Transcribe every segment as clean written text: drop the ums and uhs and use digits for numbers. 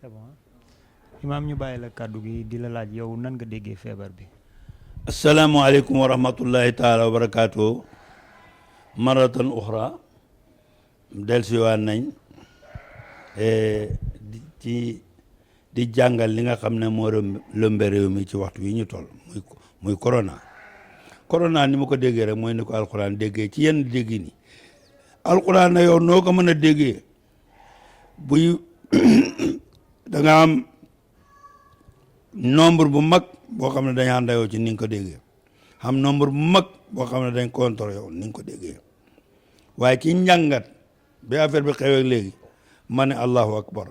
c'est bon. Imaam ñu bàyyi la kàddu gi di la laaj yow nan nga déggee feebar bi. asalaamaaleykum wa rahmatullahi taala wa barakaatu maratan uxra dellusiwaat nañ di jàngal li nga xam ne moo lëmbe réew mi ci waxtu wi ñu toll muy corona ni ma ko déggee rek mooy ni ko alquran déggee ci yenn dégg ni alquran na yow noo ko mën a déggee buy da nga am nombre bu mag boo xam ne dañ ànd yow ci ni nga ko déggee xam nombre bu mag boo xam ne dañ contre yow ni nga ko déggee waaye ci njàngat bi affaire bi xewee léegi ma ne allahu akbar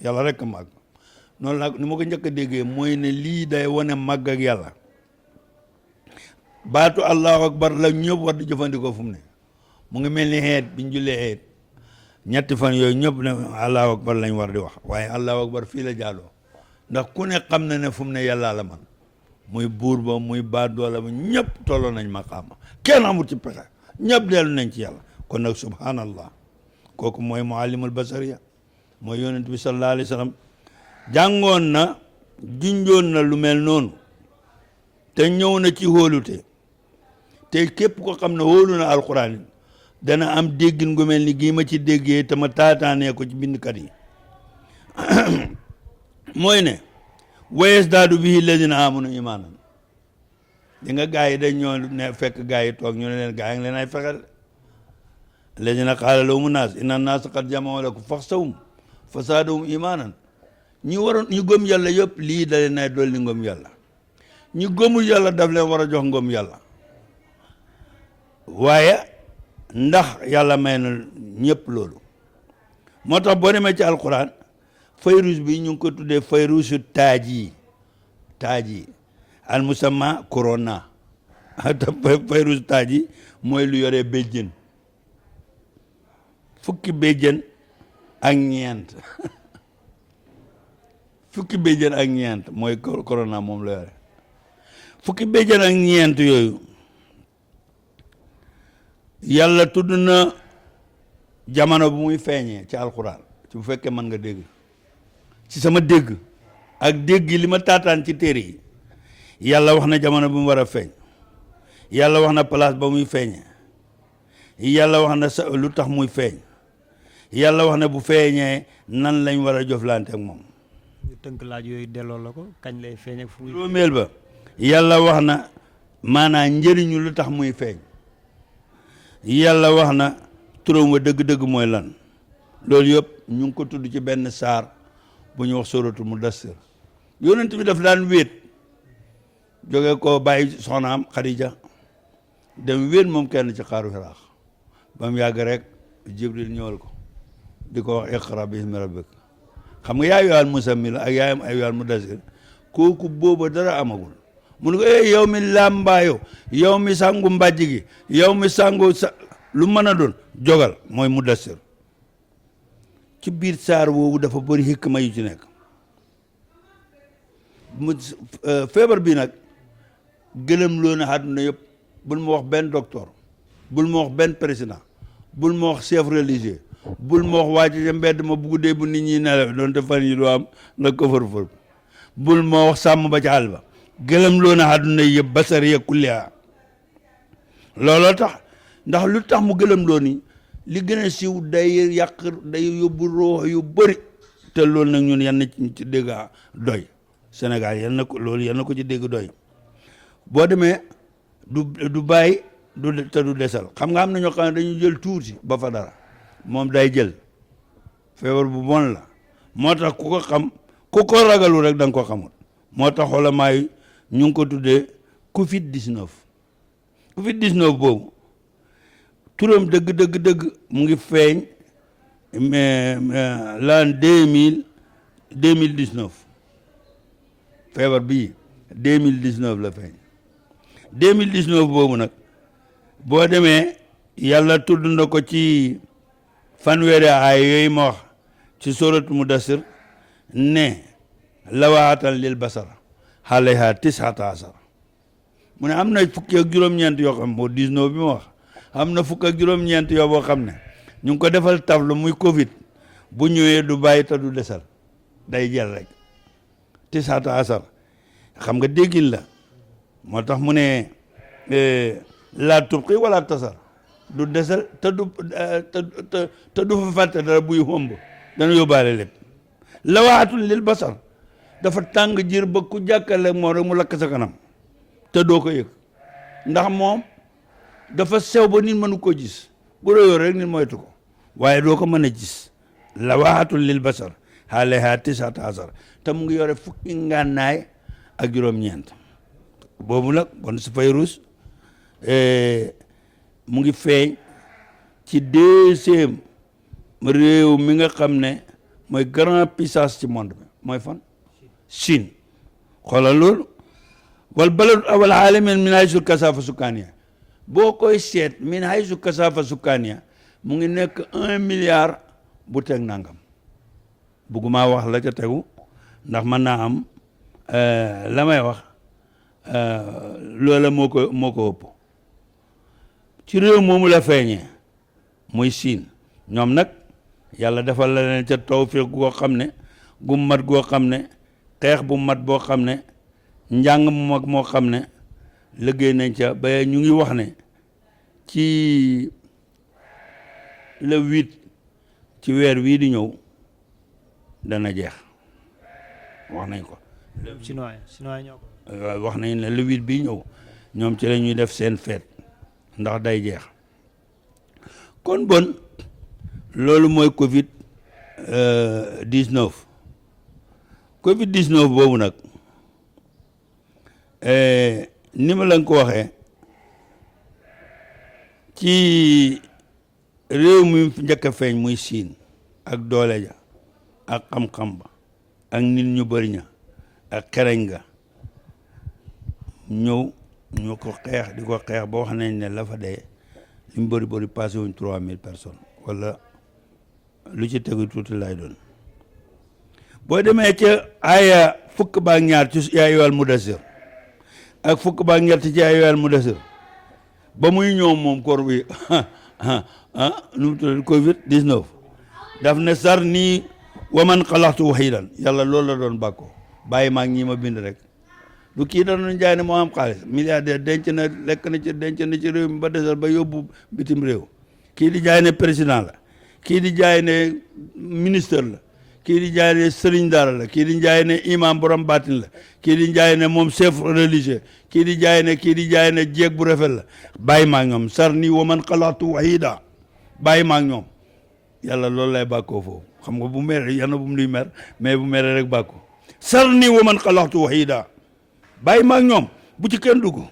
yàlla rek a màgg noonu la ni ma ko njëkk a déggee mooy ne lii day wane màgg ak yàlla baatu allahu akbar la ñëpp war di jëfandikoo fu mu ne mu ngi mel ni xeet biñ jullee xeet ñetti fan yooyu ñëpp ne allahu akbar lañ war di wax waaye allahu akbar fii la jaaloo ndax ku ne xam na ne fu mu ne yàllaa la man muy buur ba muy baat doola ba ñëpp tolloo nañ maqaama kenn amul ci pexe ñëpp dellu nañ ci yàlla kon nag subhanallah kooku mooy muallimul basariya mooy yonent bi sallallahu alayhi wa sallam jàngoon na junjoon na lu mel noonu te ñëw na ci hóolute te képp ko xam ne hóolu na alquran dana am déggin gu mel ni gii ma ci déggee te ma taataanee ko ci bindkat yi mooy ne wayees daadu bihi lazina amanu imaanan di nga gaa yi dañ ñoo ne fekk gaa yi toog ñu ne leen gaa yi ngi leen ay fexel lazina qaala lahumu naas inna naasa qad jama'u lakum faxshawhum fazaadahum imaanan ñi waroon ñu gëm yàlla yëpp lii da leen ay dolli ngëm yàlla ñu gëmul yàlla daf leen war a jox ngëm yàlla waaye ndax yàlla may na ñëpp loolu moo tax boo demee ci alquran fayrus bi ñu ngi ko tuddee fayrusu taaj yi al musamma corona te fayrus taaj yi mooy lu yore béjjën fukki béjjën ak ñeent fukki béjjën ak ñeent mooy corona moom la yore fukki béjjën ak ñeent yooyu yàlla tudd na jamono bu muy feeñee ci alquran ci bu fekkee mën nga dégg ci sama dégg ak dégg li ma taataan ci téere yi yàlla wax na jamono bu mu war a feeñ yàlla wax na place ba muy feeñee yàlla wax na lu tax muy feeñ yàlla wax na bu feeñee nan lañ war a jëflante ak moom. ñu tënk laaj yooyu delloo la ko kañ lay feeñ ak fu muy. juróomeel ba yàlla wax na maanaam njëriñu lu tax muy feeñ yàlla wax na turam wa dëgg-dëgg mooy lan loolu yëpp ñu ngi ko tudd ci benn saar bu ñu wax suratul mudassir yonent bi daf daan wéet jóge ko bàyyi soxnaam Xadija dem wéet moom kenn ci xaaru Hiraax ba mu yàgg rek Jibril ñëwal ko di ko wax iqra bismi rabbik xam nga yaa ayyuhal muzammil ak yaa ayyuhal mudassir kooku booba dara amagul mun ko yow mi làmbaayo yow mi sangu mbàjj gi yow mi sangu lu mën a doon jogal mooy mudassir ci biir saar woowu dafa bëri hikma yu ci nekk feebar bi nag gëlëm loo na àdduna yëpp bul ma wax benn docteur bul ma wax benn président bul ma wax chef religieux bul ma wax wàcc ca mbedd ma bu guddee bu nit ñi nelaw doon te fan yi du am nga ko fër bul ma wax sàmm ba ca àll ba gëlëm loo na àdduna yëpp basariya kulliha looloo tax ndax lu tax mu gëlëm loo ni li gën a siiw day yàq day yóbbu roox yu bëri te loolu nag ñun yan na ci dégg doy Sénégal yan na ko loolu yan na ko ci dégg doy boo demee du bàyyi te du desal xam nga am na ñoo xam ne dañu jël tuuti ba fa dara moom day jël feebar bu bon la moo tax ku ko xam ku ko ragalu rek da nga ko xamul moo tax xolamaa yi ñu ngi ko tuddee Covid 19 Covid 19 boobu turam dëgg mu ngi feeñ l'an 2019 feebar bii 2019 la feeñ 2019 boobu nag boo demee yàlla tudd na ko ci fanweeri aay yooyu ma wax ci suratu mudassir ne lawaatan lil basar alayha tisata asar mu ne am na fukki ak juróom-ñeent yoo xam moo 19 bi ma wax am na fukk ak juróom-ñeent yoo boo xam ne ñu ngi ko defal tableau muy Covid bu ñëwee du bàyyi te du desal day jël rek tisaata asar xam nga déggin la moo tax mu ne laa tubqi wala tasar du desal te du fa fàtte dara buy homb dana yóbbaale lépp lawaatul lil basar dafa tàng jir ba ku jàkkale moom rek mu lakk sa kanam te doo ko yëg ndax moom dafa sew ba nit mënu ko gis bu réyoo rek nit moytu ko waaye doo ko mën a gis lawaatul lil basar alayha tisata asar te mu ngi yore fukki ngànnaay ak juróom-ñeent boobu nag bon su Fayruz mu ngi feeñ ci deuxième réew mi nga xam ne mooy grand puissance ci monde bi mooy fan Chine xoolal loolu wal baladu awal alamin min haysu kasafa sukkaaniya boo koy seet min haysu kasafa sukkaaniya mu ngi nekk 1 milliard bu teg nangam bugguma wax la ca tegu ndax mën naa am la may wax loola moo ko ëpp ci réew moomu la feeñee muy Chine ñoom nag yàlla defal la leen ca tawfiq goo xam ne gu mat goo xam ne xeex bu mat boo xam ne njàng mu mag moo xam ne liggéey nañ ca ba ñu ngi wax ne ci le 8 ci weer wii di ñëw dana jeex wax nañ ko. chinois ñoo ko. wax nañ ne le 8 bii ñëw ñoom ci la ñuy def seen fête ndax day jeex kon bon loolu mooy Covid 19 Covid 19 boobu nag ni ma la ko waxee ci réew mi njëkk a feeñ muy Siin ak doole ja ak xam-xam ba ak nit ñu bëri ña ak xereñ ga ñëw ñu ko xeex di ko xeex ba wax nañ ne la fa dee li mu bëri passé wuñ 3000 personnes wala lu ci tegu tuuti lay doon boo demee ca aaya fukk baak ñaar ci yaa ayyuhal mudassir ak fukk baak ñett ci yaa ayyuhal mudassir ba muy ñëw moom koor bi nu mu tudd Covid 19 daf ne sar nii waman xalaxtu wahidan yàlla loolu la doon bàkkoo bàyyi maag ñi ma bind rek du kii da doon jaay ne moo am xaalis milliardaire denc na lekk na ci denc na ci réew mi ba desal ba yóbbu bitim réew kii di jaay ne président la kii di jaay ne ministre la kii di jaay ne sëriñ daara la kii di jaay ne imam borom baatin la kii di jaay ne moom chef religieux kii di jaay ne jeeg bu rafet la bàyyi maag ñoom sar nii waman xalaxtu wahida bàyyi maag ñoom yàlla loolu lay bàkkoo foofu xam nga bu mere yàlla bu mu nuy mer mais bu mere rek bàkko sar nii waman xalaxtu wahida bàyyi maag ñoom bu ci kenn dugg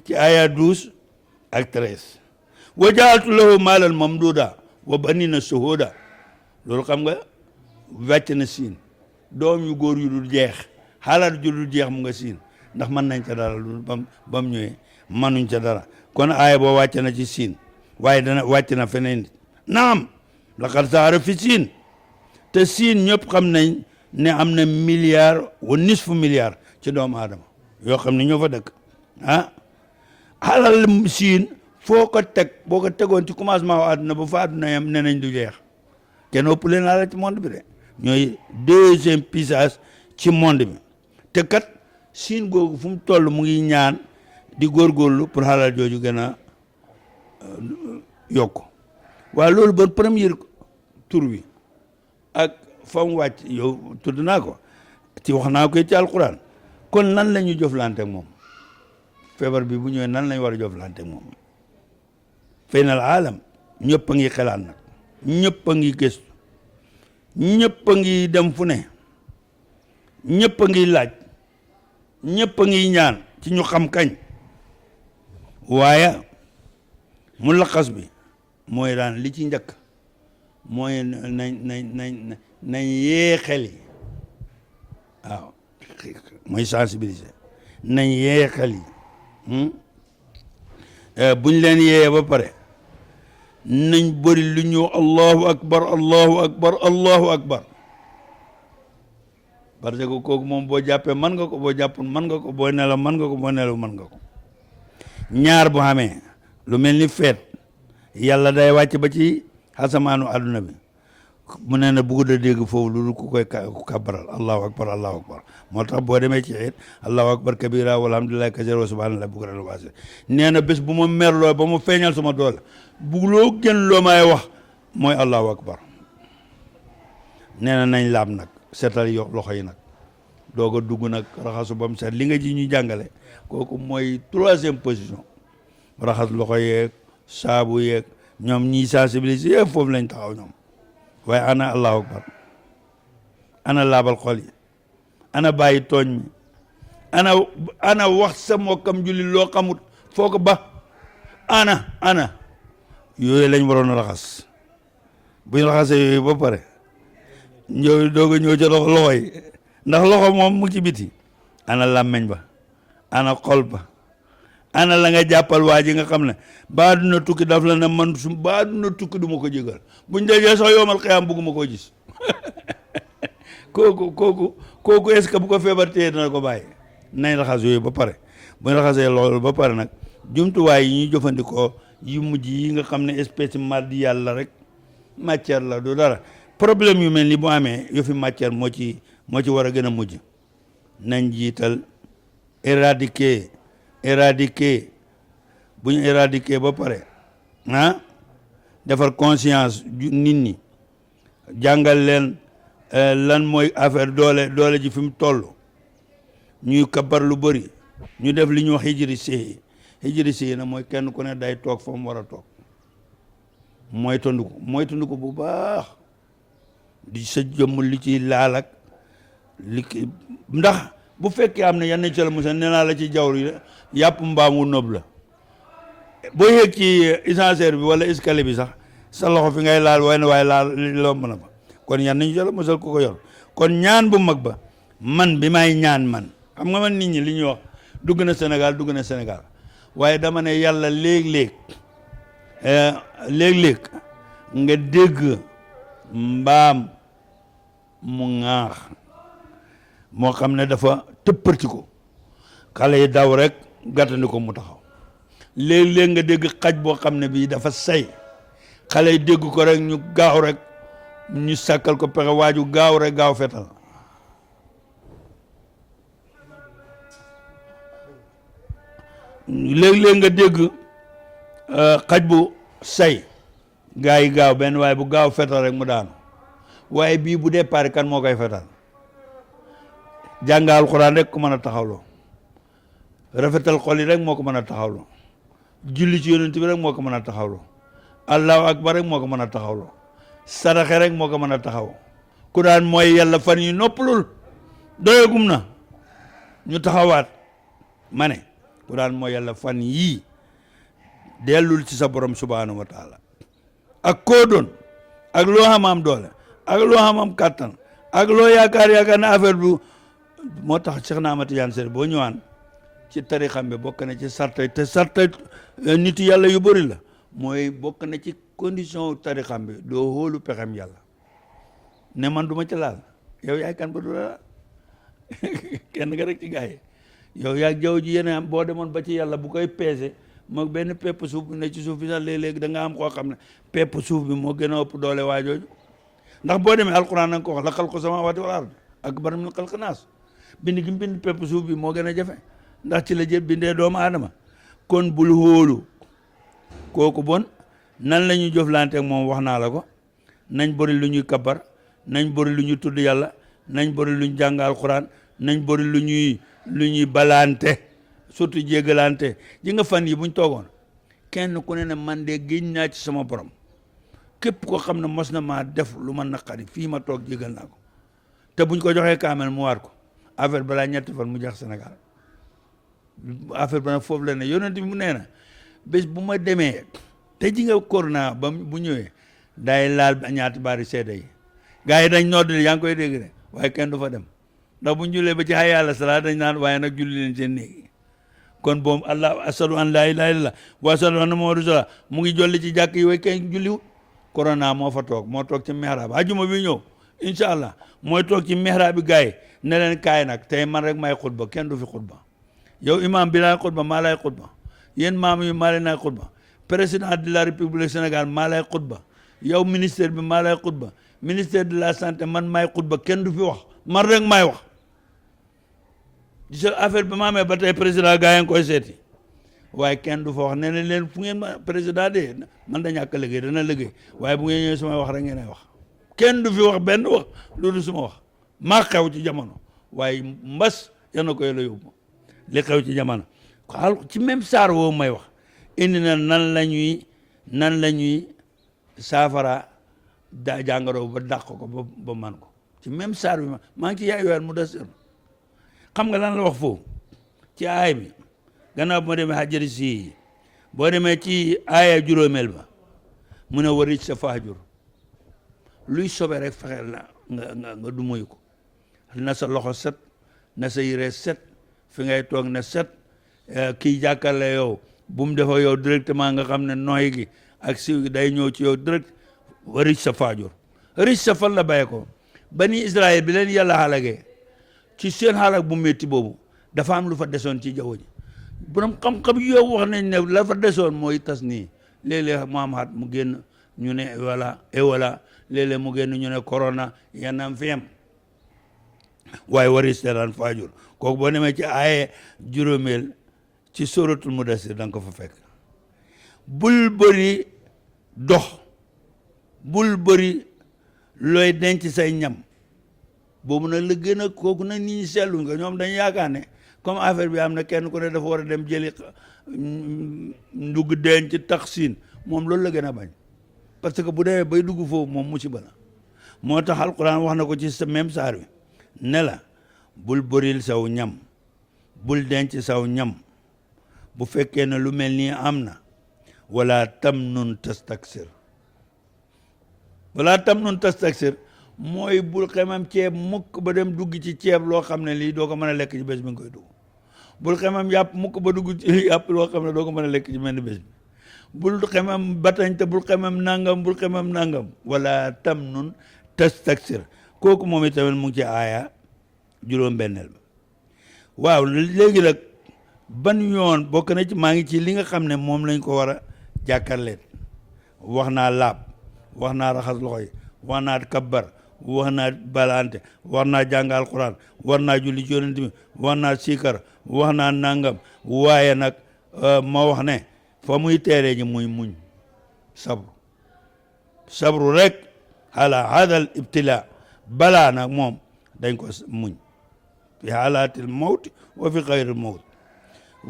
ci aya 12 ak 13 wa jaaltu lahu maalan mamduuda wa banina shuhuuda loolu xam nga wàcc na Siin doom yu góor yu dul jeex xalaat ju dul jeex mu nga Siin ndax mën nañ ca dara lu bam ñëwee mënuñ ca dara kon aaya boo wàcc na ci Siin waaye dana wàcc na feneen naam laqad zahara fi Siin te Siin ñëpp xam nañ ne am na milliard wa nisfu milliard ci doomu aadama yoo xam ne ñoo fa dëkk xalal Siin foo ko teg boo ko tegoon ci commencement wa àdduna ba fa àdduna yam ne nañ du jeex kenn ëpp leen alal ci monde bi de ñooy deuxième puissance ci monde bi te kat Siin googu fu mu toll mu ngi ñaan di góorgóorlu pour xalal jooju gën a yokk waaye loolu ba premier tur wi ak fa mu wàcc yow tudd naa ko ci wax naa ko ci alquran kon nan la ñu jëflante ak moom feebar bi bu ñëwee nan lañ war a jëflante ak moom feynal aalam ñëpp a ngi xelaat nag ñëpp a ngi gëstu ñëpp a ngi dem fu ne ñëpp a ngi laaj ñëpp a ngi ñaan ci ñu xam kañ waaye mu laqas bi mooy daan li ci njëkk mooy nañ yee xel yi waaw mooy sensibiliser nañ yee xel yi buñ leen yee ba pare nañ bëri lu ñu allahu akbar allahu akbar allahu akbar parce que kooku moom boo jàppee mën nga ko boo jàppul mën nga ko boo nelaw mën nga ko boo nelaw mën nga ko ñaar bu xamee lu mel ni feet yàlla day wàcc ba ci xasamaanu àdduna bi mu ne na bëgg a dégg foofu lu ku koy kàbbaral allahu akbar moo tax boo demee ci it allahu akbar kabira walhamdulillahi kasira wa subhanallahi bukratan wa asila nee na bés bu ma merloo ba mu feeñal sama doole bu loo gën loo may wax mooy allahu akbar nee na nañ laab nag seetal loxo yi nag doog a dugg nag raxasu ba mu set li nga ji ñu jàngale kooku mooy 3e position raxas loxo yeeg saabu yeeg ñoom ñiy sensibiliser yëpp foofu lañ taxaw ñoom waaye ana allahu akbar ana laabal xol yi ana bàyyi tooñ mi ana wax sa mokkam julli loo xamut foo ko ba ana yooyu lañ waroon a raxas buñ raxasee yooyu ba pare ñëw doog a ñëw ca loxo yi ndax loxo moom mu ci biti ana làmmeñ ba ana xol ba ana la nga jàppal waa ji nga xam ne ba duna tukki daf la ne man su ba duna tukki du ma ko jégal buñ dajee sax yoomal xiyaam bugguma koo gis kooku est-ce que bu ko feebar téye dana ko bàyyi nañ raxas yooyu ba pare buñ raxasee loolu ba pare nag jumtuwaay yi ñuy jëfandikoo yu mujj yi nga xam ne espèce mardi yàlla rek matière la du dara problème yu mel ni bu amee yu fi matière moo ci war a gën a mujj nañ jiital éradiquer bu ñu éradiquer ba pare defar conscience nit ñi jàngal leen lan mooy affaire doole ji fi mu toll ñuy kabar lu bëri ñu def li ñuy wax hijri séyi na mooy kenn ku ne day toog fa mu war a toog mooy tondu ko bu baax di sa jëmm li ci laal ak ndax bu fekkee am na yenn ci la musa nee naa la ci jaww yi yàpp mbaamu nëb la boo yéeg ci ascenseur bi wala escalier bi sax sa loxo fi ngay laal waaye laal loo mën a ba kon yan nañu jël musal ko yor kon ñaan bu mag ba man bi may ñaan man xam nga man nit ñi li ñuy wax dugg na Sénégal waaye dama ne yàlla léeg-léeg nga dégg mbaam mu ŋaax moo xam ne dafa tëpparti ko xale yi daw rek gàttandi ko mu taxaw léeg-léeg nga dégg xaj boo xam ne bii dafa say xale yi dégg ko rek ñu gaaw rek ñu sàkkal ko pexe waaju gaaw rek gaaw fetal léeg-léeg nga dégg xaj bu say gaa yi gaaw benn waaye bu gaaw fetal rek mu daanu waaye bii bu départ kan moo koy fetal jàng alxuraan rek ko mën a taxawloo rafetal xol yi rek moo ko mën a taxawloo julli ci yonent bi rek moo ko mën a taxawloo allahu akbar rek moo ko mën a taxawloo saraxe rek moo ko mën a taxaw ku daan mooy yàlla fan yi noppalul doyagum na ñu taxawaat ma ne ku daan mooy yàlla fan yii dellul ci sa borom subhanahu wa taala ak koo doon ak loo xam doole ak loo xam kàttan ak loo yaakaar na affaire bu moo tax Cheikh na Ahmad Tidiane Sène boo ñëwaan ci tarixam bi bokk na ci sarta te sarta nit yàlla yu bëri la mooy bokk na ci condition tarixam bi doo hóolu pexem yàlla ne man du ma ci laal yow yaay kan ba du la kenn nga rek ci gars yi yow yaa jaww ji yéen am boo demoon ba ci yàlla bu koy peese moom benn pepp suuf bi ne ci suuf bi sax léeg-léeg da nga am koo xam ne pepp suuf bi moo gën a ëpp doole waa jooju ndax boo demee alquran na nga ko wax la xalqu samaawaati wal ard akbar min xalqi naas bind gi mu bind pepp suuf bi moo gën a jafe ndax ci la jël bindee doomu aadama kon bul hóolu kooku bon nan la ñuy jëflante ak moom wax naa la ko nañ bëri lu ñuy kabar nañ bëri lu ñuy tudd yàlla nañ bëri lu ñu jàng alquran nañ bëri lu ñuy balante surtout jéggalante ji nga fan yi buñ toogoon kenn ku ne man de géñ naa ci sama borom képp koo xam ne mos na maa def lu ma naqari fii ma toog jéggal naa ko te buñ ko joxee kaamel mu waar ko affaire balaa ñetti fan mu jeex Sénégal affaire ba nag foofu la ne yonent bi mu nee na bés bu ma demee te ji nga corona ba bu ñëwee day laal ñaati baari seede yi gars yi dañ nodd yaa ngi koy dégg de waaye kenn du fa dem ndax bu ñu jullee ba ci hay yàlla sala dañ naan waaye nag julli leen seen néegi kon boobu allah ashadu an laa ilaaha illallah wa ashadu anna muhammadan rasulullah mu ngi jolli ci jàkk yi way kenn julliwut corona moo fa toog moo toog ci mihrab ajuma bi ñëw incha allah mooy toog ci mihrab bi gars yi ne leen kaay nag tey man rek may xutba kenn du fi xutba yow imam bi laay xutba maa lay xutba yéen maam yi maa leen nay xutba président de la république Sénégal maa lay xutba yow ministère bi maa lay xutba ministère de la santé man maay xutba kenn du fi wax man rek maay wax gis affaire bi ma amee ba tey président gaa yi ngi koy seeti waaye kenn du fa wax nee na leen fu ngeen ma président de man da ñàkk liggéey dana liggéey waaye bu ngeen ñëwee sumay wax rek ngeen ay wax kenn du fi wax benn wax loolu suma wax maa xew ci jamono waaye mbas yal na ko yàlla yóbbu li xew ci jamono ci même saar woo may wax indi na nan la ñuy saafara da jàngoro ba dàq ko ba man ko ci même saar bi maa ngi ci yaay weer mu des xam nga lan la wax foofu ci aay bi gannaaw bu ma demee xajari si boo demee ci aaya juróomeel ba mu ne warij sa faajur luy sobe rek fexeel na nga du moy ko na sa loxo set na sa yére set fi ngay toog na set kii jàkkaarloo yow bu mu defa yow directement nga xam ne nooy gi ak siw gi day ñëw ci yow direct warij sa faajur rij sa fan la bàyyi ko bani Israël bi leen yàlla xalagee ci seen xalag bu métti boobu dafa am lu fa desoon ci jaww ji borom xam-xam yow wax nañ ne la fa desoon mooy tas nii léeg-léeg mu am xat mu génn ñu ne voilà et voilà léeg-léeg mu génn ñu ne corona yanam fi am waaye waris daan faajur kooku boo demee ci aaye juróomeel ci suratul mudassir da nga ko fa fekk bul bëri dox bul bëri looy denc say ñam boobu nag la gën a kooku nag nit ñi seetlu nga ñoom dañu yaakaar ne comme affaire bi am na kenn ku ne dafa war a dem jëli ndugg denc taxsin moom loolu la gën a bañ parce que bu demee bay dugg foofu moom musiba la moo tax alquran wax na ko ci sa même saar wi ne la bul bëril saw ñam bul denc saw ñam bu fekkee ne lu mel nii am na wala tamnun tastaksir mooy bul xemam ceeb mukk ba dem dugg ci ceeb loo xam ne lii doo ko mën a lekk ci bés bi nga koy dugg bul xemam yàpp mukk ba dugg ci yàpp loo xam ne doo ko mën a lekk ci benn bés bi bul xemam batañ te bul xemam nangam wala tamnun tastaksir kooku moom itamit mu ngi ci aaya juróom-benneel ba waaw léegi nag ban yoon bokk na ci maa ngi ci li nga xam ne moom lañ ko war a jàkkaarleen wax naa laab wax naa raxas loxo yi wax naa kabbar wax naa balante wax naa jàng alquran war naa julli ci yonent bi wax naa sikar wax naa nangam waaye nag ma wax ne fa muy teeree ji muy muñ sabru rek ala hadal ibtila balaa nag moom dañ ko muñ fi haalatil mawti wa fi xayril mawt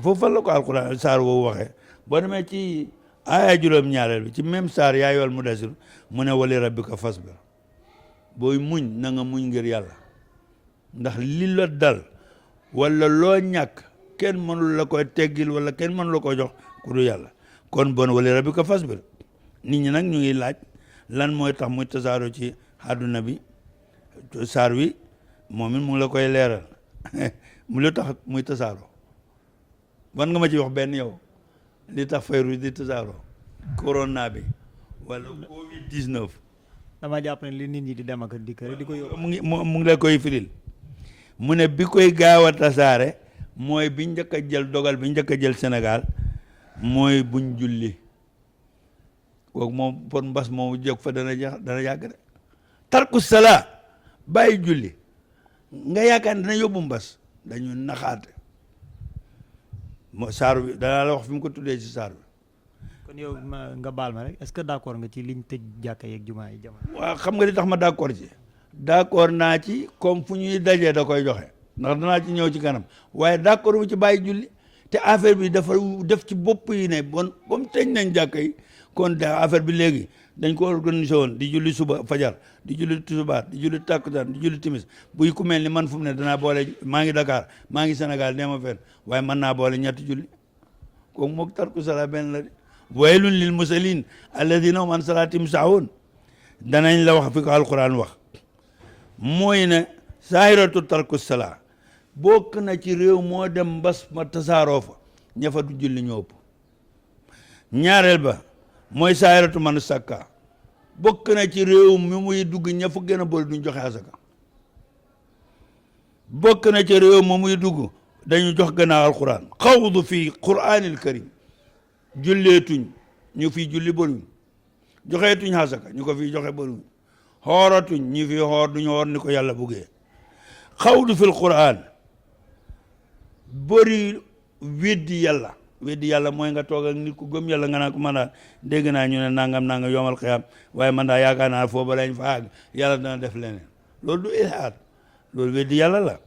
foofu fan la ko alquran saar woowu waxee boo demee ci aaya juróom-ñaareel bi ci même saar yaa ayyuhal mudassir mu ne wali rabbika fasbir booy muñ na nga muñ ngir yàlla ndax li la dal wala loo ñàkk kenn mënul la koy teggil wala kenn mënul la koy jox ku du yàlla kon bon wali rabbika fasbir nit ñi nag ñu ngi laaj lan mooy tax muy tasaaroo ci àdduna bi saar wi moom it mu ngi la koy leeral mu lu tax muy tasaaroo ban nga ma ci wax benn yow li tax virus di tasaaroo corona bi wala covid 19 dama jàpp ne li nit ñi di dem ak dikk rek di ko yóbbu mu ngi la koy firil mu ne bi koy gaaw a tasaare mooy bi njëkk a jël dogal bi njëkk a jël Sénégal mooy buñ julli kooku moom pour mbas moomu jóg fa dana yàgg de tarku salaa bàyyi julli nga yaakaar ne dana yóbbu mbas dañu naxaate moo saar bi danaa la wax fi mu ko tuddee ci saar bi kon yow nga baal ma rek est-ce que d'accord nga ci liñ tëj jàkka yeeg jumaa yi jamono waaw xam nga li tax ma d'accord ci d'accord naa ci comme fu ñuy dajee da koy joxe ndax danaa ci ñëw ci kanam waaye d'accord wu ci bàyyi julli te affaire bi dafa def ci bopp yi ne bon comme tëj nañ jàkka yi kon da affaire bi léegi dañ ko organisé woon di julli suba fajar di julli tusubaar di julli takkusaan di julli timis buy ku mel ni man fu mu ne danaa boole maa ngi Dakar maa ngi Sénégal nee ma fenn waaye mën naa boole ñetti julli kooku moog tarku salaa benn la de waylun lil musallin alladina hum an salaatihim saahuun danañ la wax fi ko alquran wax mooy ne saahiratu tarku salaa bokk na ci réew moo dem mbas ma tasaaroo fa ña fa du julli ñoo ëpp ñaareel ba mooy saahiratu man sakka bokk na ci réew mi muy dugg ña fa gën a bëri duñ joxe asaka bokk na ci réew mi muy dugg dañu jox gannaaw alquran xawdu fi quranil karim julleetuñ ñu fi julli bëruñ joxeetuñ asaka ñu ko fi joxe bëruñ xooratuñ ñi fi xoor duñu xoor ni ko yàlla buggee xawdu fil quran bëri weddi yàlla mooy nga toog ak nit ku gëm yàlla nga naa ko man daal dégg naa ñu ne nangam yomal xiyaam waaye man daal yaakaar naa foofu lañ fa àgg yàlla dana def leneen loolu du ilhaad loolu weddi yàlla la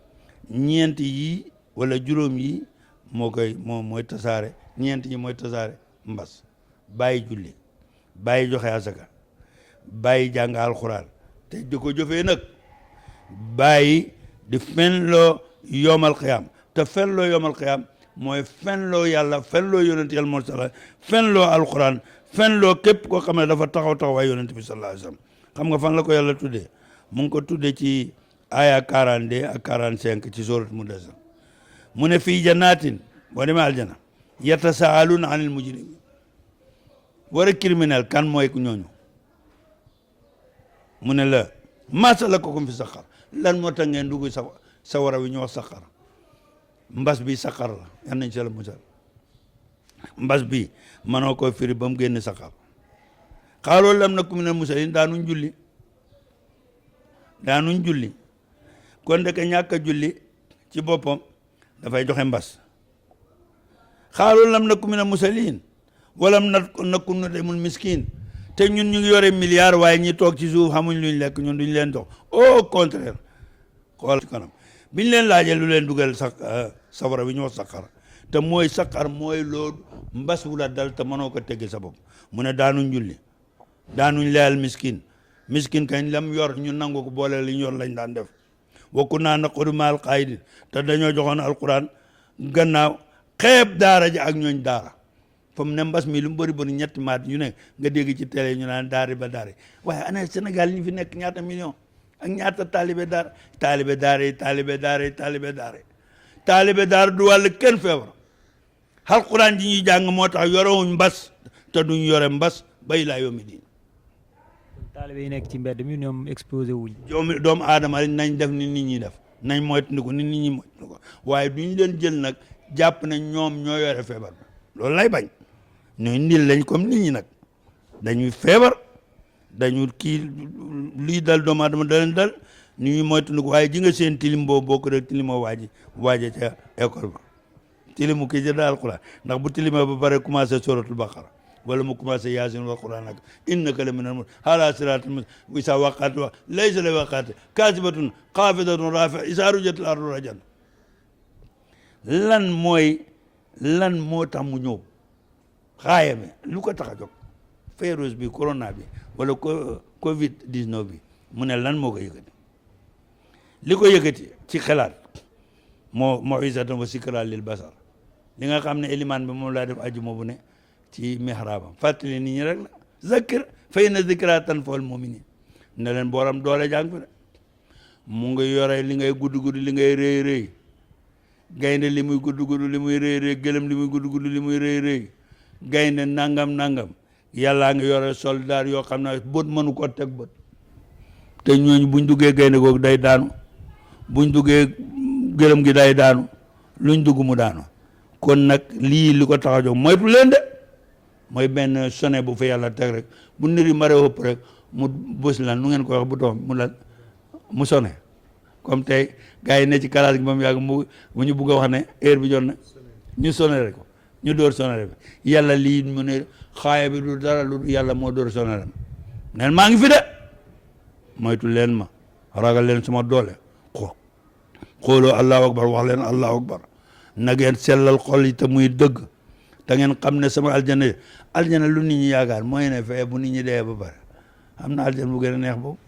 ñeent yi wala juróom yi mooy tasaare ñeent yi mooy tasaare mbas bàyyi julli bàyyi joxe asaka bàyyi jàng alxuraan te di ko jëfee nag bàyyi di fenloo yomal xiyaam te fenloo yomal xiyaam mooy fenloo yàlla fenloo yonent yàlla moo sala fenloo alxuraan fenloo képp koo xam ne dafa taxawaay yonent bi sallallahu alayhi wa sallam xam nga fan la ko yàlla tuddee mu ngi ko tuddee ci aya 42 ak 45 ci sourate Mudaththir mu ne fii jannatin boo demee aljana yatasaaluna anil mujrimin war a criminel kan mooy ñooñu mu ne la maa salakakum fi saqar lan moo tax ngeen dugg sawara wi ñu wax saqar mbas bi saqar la yan nañ ci la musal mbas bi mënoo ko firi ba mu génn saqar xaaloo lam naku minal musallin daanuñ julli kon de ka ñàkk a julli ci boppam dafay joxe mbas xaaloo lam naku minal musallin walam nakku nut'imul miskin te ñun ñu ngi yore milliard waaye ñi toog ci suuf xamuñ luñ lekk ñun duñ leen jox au contraire xool ci kanam biñ leen laajee lu leen dugal safara bi ñu wax saqar te mooy saqar mooy loolu mbas wu la dal te mënoo ko teggi sa bopp mu ne daanuñ julli daanuñ leyal miskin kañ lam yor ñu nangu ko boole li ñu yor lañ daan def wakku naa naqudu ma'al qaa'idin te dañoo joxoon alquran gannaaw xeeb daara ji ak ñooñ daara comme ne mbas mi lu mu bëri ñetti maat ñu ne nga dégg ci télé ñu naan daari ba daari waaye ana Sénégal ñu fi nekk ñaata million ak ñaata taalibe daara du wàll kenn feebar alquran ji ñuy jàng moo tax yorewuñ mbas te duñ yore mbas bay laa yawmi diin taalibe yi nekk ci mbedd mi ñoom exposé wuñ doomu aadama nañ def ni nit ñi def nañ moytandiku ni nit ñi moytandiku waaye duñ leen jël nag jàpp ne ñoom ñoo yore feebar bi loolu lay bañ ñooy ndil lañ comme nit ñi nag dañuy feebar dañu kii luy dal doomu aadama da leen dal ni ñuy moytandiku waaye ji nga seen tilim boobu bokk rek tilimo waaje ca école ba tilimu kii ca daal Alxuraan ndax bu tilima ba pare commencé suratul baqara wala mu commencé yaasin wal Qur'an ak innaka la minal ala siratin mustaqim isa waqat wa laysa la waqat kaasibatun xaafidatun rafi isa rujatil ardu rajan lan moo tax mu ñëw xaaya bi lu ko tax a jóg virus bi corona bi wala covid 19 bi mu ne lan moo ko yëkkati li ko yëkkati ci xalaat moo isatan wa sikra lil basar li nga xam ne élimaan bi moom laa def ajuma bu ne ci mihrabam fàttali nit ñi rek la zakir fa inna zikra tanfa'ul mu'minin ne leen booram doole jàng fi de mu ngi yore li ngay gudd li ngay rëy rëy gaynde li muy gudd li muy rëy rëy gëlëm li muy gudd li muy rëy rëy gaynde nangam yàllaa ngi yore soldat yoo xam ne bët mënu ko teg bët te ñooñu buñ duggee gaynde googu day daanu buñ duggee gëlëm gi day daanu luñ dugg mu daanu kon nag lii li ko tax a jóg moytu leen de mooy benn sonné bu fa yàlla teg rek bu niri mare ëpp rek mu bës lan nu ngeen ko wax bu doom mu sonné comme tey gars yi ne ci classe gi ba mu yàgg bu ñu bugg a wax ne heure bi jot na ñu sonné rek ñu door sonné rek yàlla lii mu ne xaaya bi du dara lu yàlla moo door sonné rek neen maa ngi fi de moytu leen ma ragal leen suma doole xooloo allahu akbar wax leen allahu akbar na ngeen sellal xol yi te muy dëgg te ngeen xam ne sama aljana lu nit ñi yaakaar mooy ne fee bu nit ñi dee ba pare am na aljana bu gën a neex boobu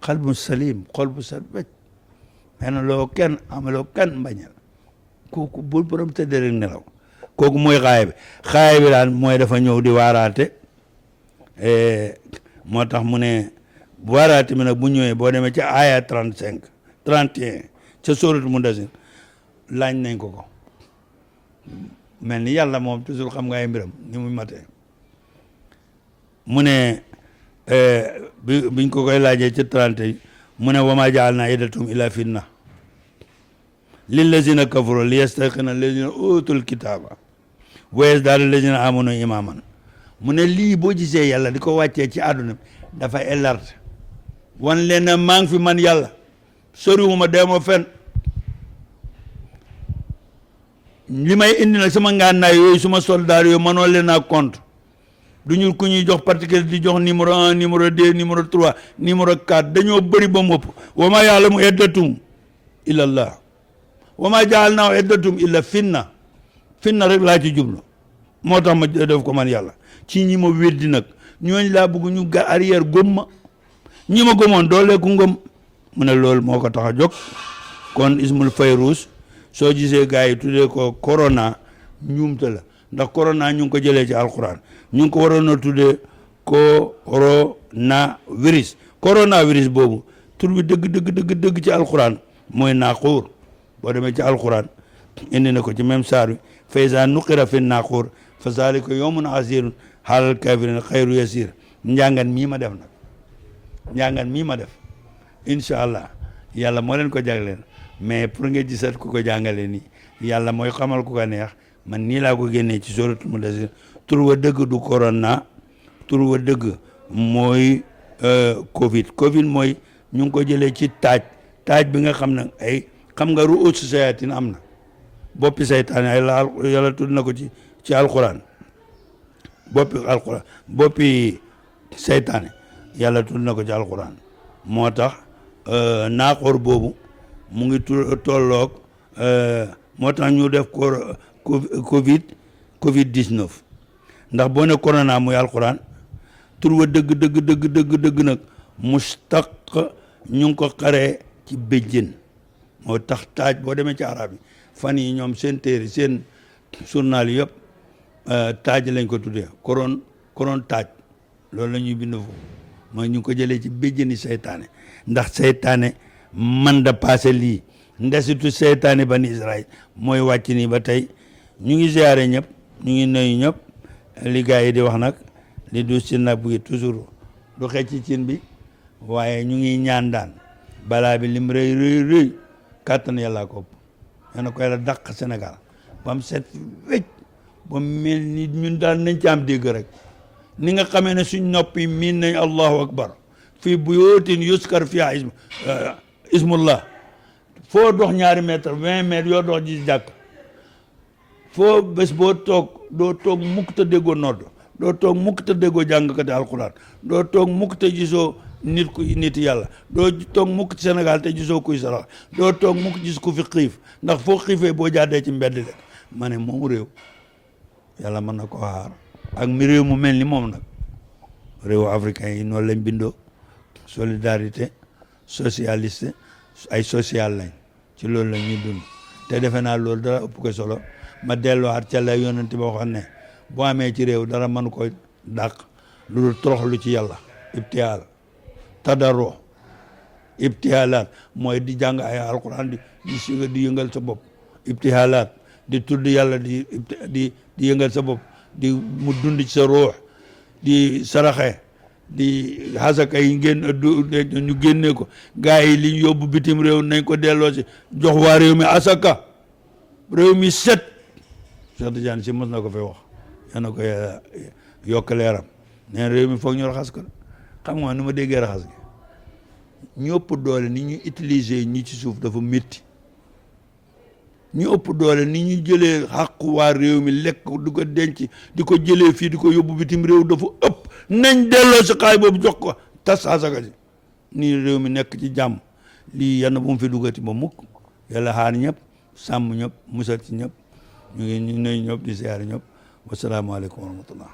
xal bu salim xol bu set becc loo kenn amaloo kenn mbañal kooku bu borom tëddee rek nelaw kooku mooy xaaya bi daal mooy dafa ñëw di waaraate moo tax mu ne waaraate mi nag bu ñëwee boo demee ci aya 35 31 ca sóoratu Mudaththir laaj nañ ko mel ni yàlla moom toujours xam nga ay mbiram ni muy matee mu ne biñ ko koy laajee ci 30 mu ne wa maa ja'alnaa iddatakum illaa fitna lillazina kafaru liyastayqina allazina utul kitaaba wa yazdaada allazina aamanu imaaman mu ne lii boo gisee yàlla di ko wàccee ci àdduna dafay alerte wan leen ne maa ngi fi man yàlla soriwuma deema fen li may indi nag sama ngànnaay yooyu suma soldaar yooyu mënoo leen a compte du ñu ku ñuy jox particulier di jox numéro 1 numéro 2 numéro 3 numéro 4 dañoo bëri ba mu ëpp wa maa ya'lamu iddatahum illa Allah wa maa ja'alnaa iddatahum illa finna rek laa ci jublu moo tax ma def ko man yàlla ci ñi ma weddi nag ñooñu laa bëgg ñu ga arrière gëm ma ñi ma gëmoon doolee ku ngëm mu ne loolu moo ko tax a jóg kon ismul fayrus soo gisee gars yi tuddee ko corona ñuumte la ndax corona ñu ngi ko jëlee ci alquran ñu ngi ko waroon a tuddee coronavirus boobu tur bi dëgg ci alquran mooy naaquur boo demee ci alquran indi na ko ci même saar bi fa iza nuqira fi naaquur fa zalika yawmun asirun xaalal kafirin xayru yasir njàngan mii ma def incha allah yàlla moo leen ko jagleel mais pour nga gisat ku ko jàngale nii yàlla mooy xamal ku ko neex man nii laa ko génnee ci suratul mudassir tur wa dëgg du corona tur wa dëgg mooy covid mooy ñu ngi ko jëlee ci taaj bi nga xam ne xam nga ru'uusu sayaatin am na boppi saytaan yàlla tudd na ko ci alquran boppi saytaane yàlla tudd na ko ci alquran moo tax naaxoor boobu mu ngi tolloog moo tax ñu def covid 19 ndax boo ne corona muy alquran tur wa dëgg nag mustaq ñu ngi ko xaree ci béjjén moo tax taaj boo demee ci arab yi fan yi ñoom seen téere seen journal yëpp taaj lañ ko tuddee koron taaj loolu la ñuy bind foofu mooy ñu ngi ko jëlee ci béjjéni seytaane ndax seytaane man da passé lii ndesitu seytaane bani Israël mooy wàcc nii ba tey ñu ngi ziare ñëpp ñu ngi nuyu ñëpp li gars yi di wax nag li du ci nag bi toujours du xëcc ci cin bi waaye ñu ngi ñaan daan balaa bi lim rëy kàttan yàllaa ko ëpp na ko yàlla dàq Sénégal ba mu set wécc ba mel ni ñun daal nañ ci am dégg rek ni nga xamee ne suñ noppi miin nañ allahu akbar fii buyootin yuskar fiha ismullah foo dox 2 mètres 20 mètres yoo dox gis jàkk foo bés boo toog doo toog mukk te déggoo nodd doo toog mukk te déggoo jàngkati alquran doo toog mukk te gisoo nit yàlla doo toog mukk ci Sénégal te gisoo kuy sarax doo toog mukk gis ku fi xiif ndax foo xiifee boo jàddee ci mbedd de ma ne moom réew yàlla mën na ko xaar ak mi réew mu mel ni moom nag réewu africain yi noonu lañ bindoo solidarité socialiste ay social lañ ci loolu la ñuy dund te defe naa loolu dara ëpp ko solo ma delluwaat ca la yonent ba waxoon ne boo amee ci réew dara mënu ko dàq lu dul toroxlu ci yàlla ibtihaal tadarro ibtihaalaat mooy di jàng ay alquran di yëngal sa bopp ibtihaalaat di tudd yàlla di yëngal sa bopp di mu dund ci sa ruux di saraxe di xasaka yi ñu génnee ko gars yi li ñu yóbbu bitim réew nañ ko delloo si jox waa réew mi asaka réew mi set Cheikh Tidiane si mos na ko fay wax yal na ko yokk leeram neen réew mi foog ñu raxas ko xam nga nu ma déggee raxas gi ñu ëpp doole ni ñu utiliser ñi ci suuf dafa métti ñu ëpp doole ni ñu jëlee xàqu waa réew mi lekk di ko denc di ko jëlee fii di ko yóbbu bitim réew dafa ëpp nañ delloo si xaay boobu jox ko tas asaka si nii réew mi nekk ci jàmm lii yann bu mu fi duggati ba mukk yàlla xaar ñëpp sàmm ñëpp musal ci ñëpp ñu ngi nuyu ñëpp di siyaare ñëpp wasalaamaaleykum wa rahmatullah